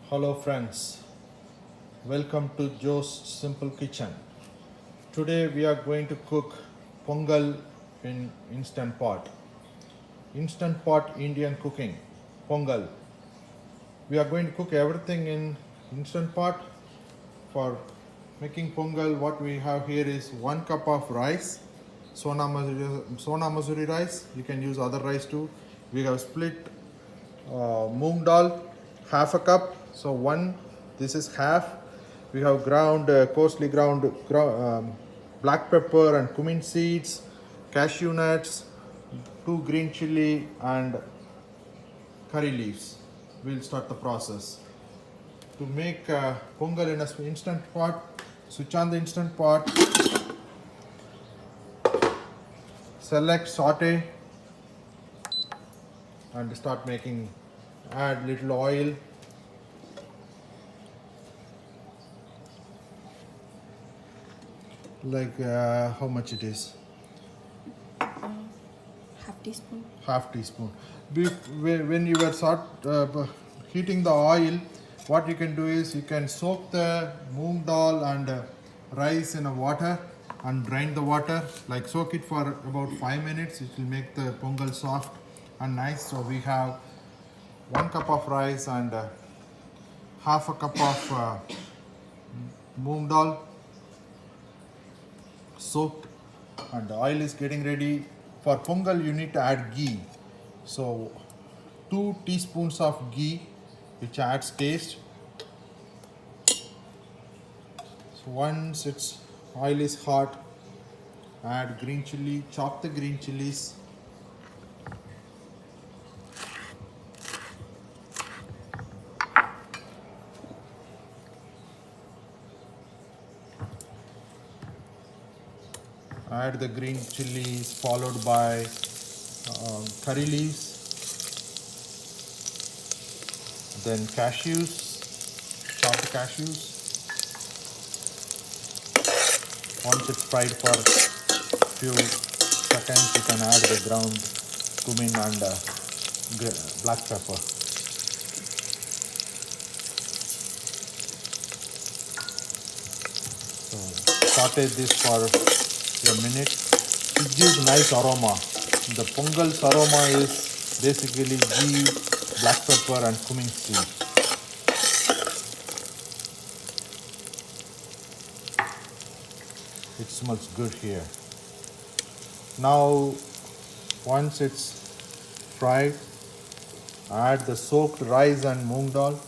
Hello friends, welcome to Joe's Simple Kitchen. Today we are going to cook Pongal in Instant Pot. Instant Pot Indian cooking, Pongal. We are going to cook everything in Instant Pot. For making Pongal, what we have here is 1 cup of rice, Sona Masuri rice. You can use other rice too. We have split Moong Dal, half a cup. So this is half. We have ground, coarsely ground black pepper and cumin seeds, cashew nuts, 2 green chili and curry leaves. We'll start the process. To make pongal in an instant pot, switch on the instant pot, select saute and start making. Add little oil, like how much it is? Half teaspoon. Half teaspoon. When you are heating the oil, what you can do is you can soak the moong dal and rice in a water and drain the water. Like soak it for about 5 minutes. It will make the pongal soft and nice. So we have 1 cup of rice and half a cup of moong dal soaked, and the oil is getting ready. For pongal you need to add ghee, so 2 teaspoons of ghee, which adds taste. So once its oil is hot, add green chili, chop the green chilies, add the green chilies followed by curry leaves, then cashews, chopped cashews. Once it's fried for a few seconds, you can add the ground cumin and black pepper. So saute this for a minute. It gives nice aroma. The pongal's aroma is basically ghee, black pepper and cumin seed. It smells good here. Now once it's fried, add the soaked rice and moong dal.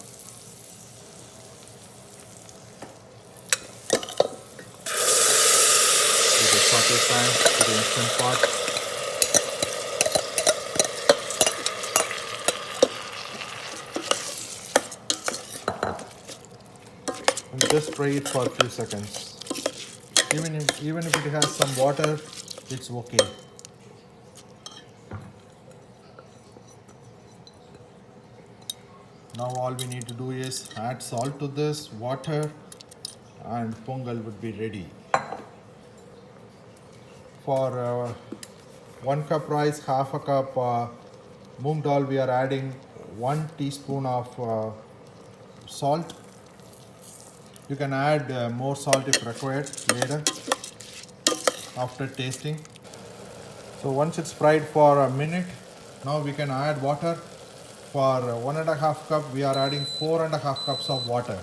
With a saute pan to the instant pot. And just fry it for a few seconds. Even if it has some water, it's okay. Now all we need to do is add salt to this, water, and pongal would be ready. For 1 cup rice, half a cup moong dal, we are adding 1 teaspoon of salt. You can add more salt if required later after tasting. So once it's fried for a minute, now we can add water. For 1.5 cup, we are adding 4.5 cups of water.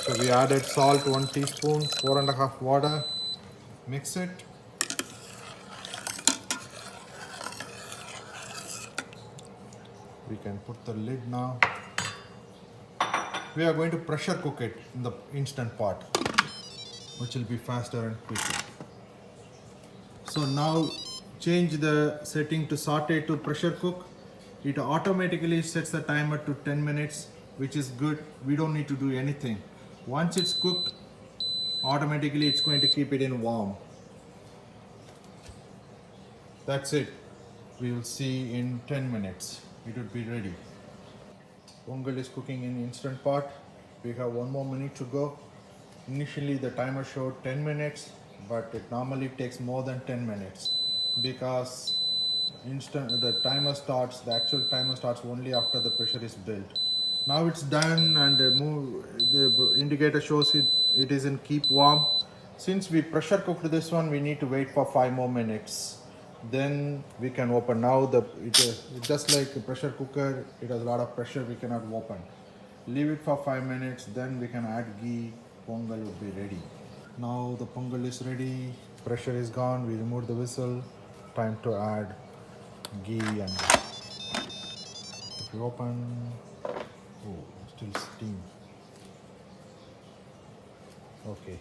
So we added salt 1 teaspoon, 4.5 water, mix it. We can put the lid now. We are going to pressure cook it in the instant pot, which will be faster and quicker. So now change the setting to saute to pressure cook. It automatically sets the timer to 10 minutes, which is good. We don't need to do anything. Once it's cooked, automatically it's going to keep it in warm. That's it. We will see in 10 minutes. It would be ready. Pongal is cooking in instant pot. We have 1 more minute to go. Initially the timer showed 10 minutes, but it normally takes more than 10 minutes because the timer starts, the actual timer starts only after the pressure is built. Now it's done, and the indicator shows it is in keep warm. Since we pressure cooked this one, we need to wait for 5 more minutes. Then we can open. Now it's just like a pressure cooker, it has a lot of pressure, we cannot open. Leave it for 5 minutes, then we can add ghee. Pongal will be ready. Now the pongal is ready, pressure is gone, we remove the whistle. Time to add ghee, and if you open, oh, still steam. Okay.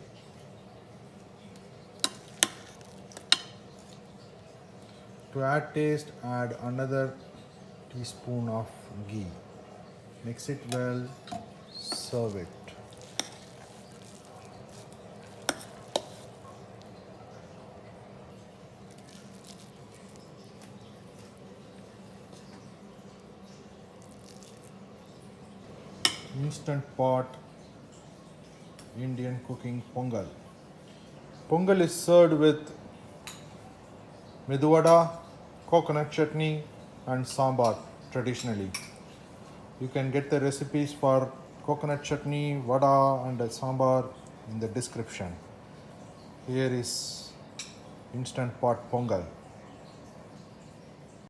To add taste, add another teaspoon of ghee. Mix it well, serve it. Instant pot Indian cooking pongal. Pongal is served with meduvada, coconut chutney, and sambar traditionally. You can get the recipes for coconut chutney, vada, and sambar in the description. Here is instant pot pongal.